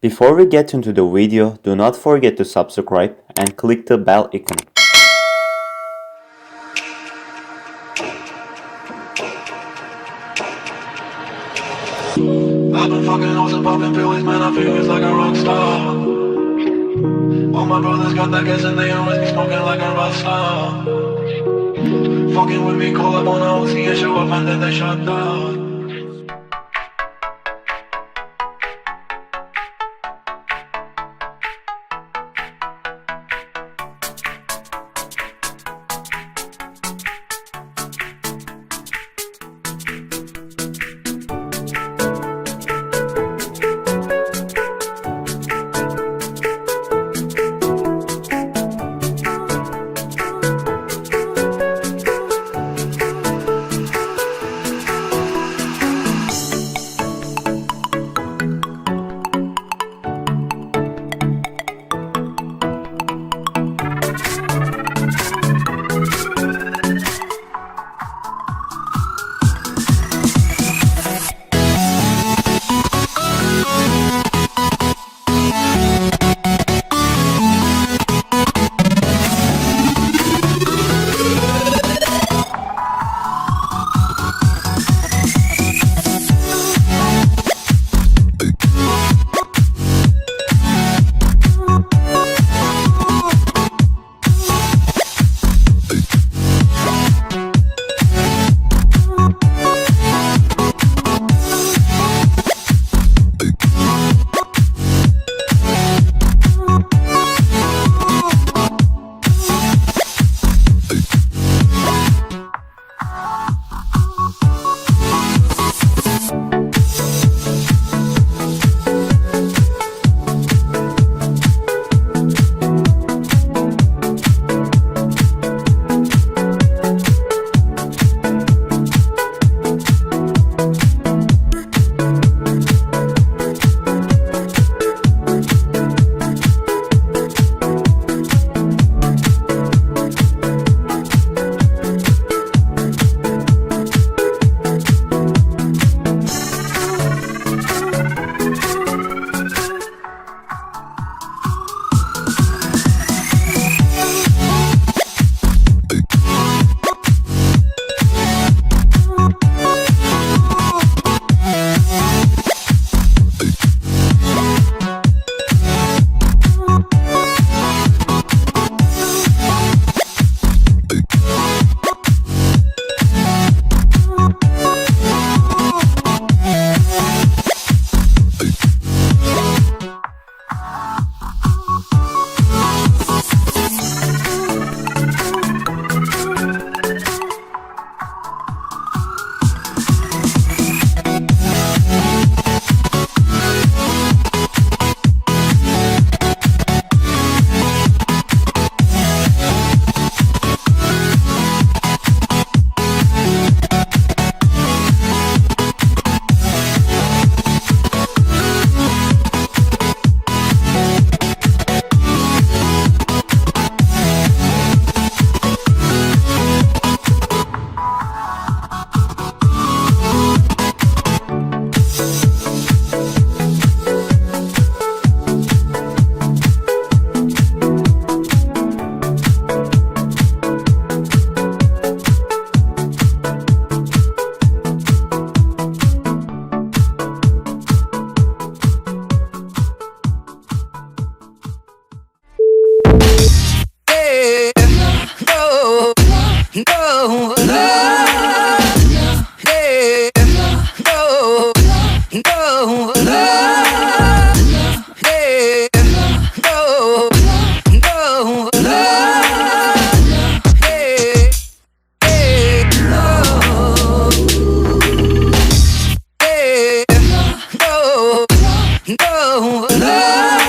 Before we get into the video, do not forget to subscribe and click the bell icon. I've been fucking hoes and popping pills, man, I feel it's like a rock star. All my brothers got that gas and they always be smoking like a rock star. Fucking with me, call up on a OC and show up and then they shut down. No,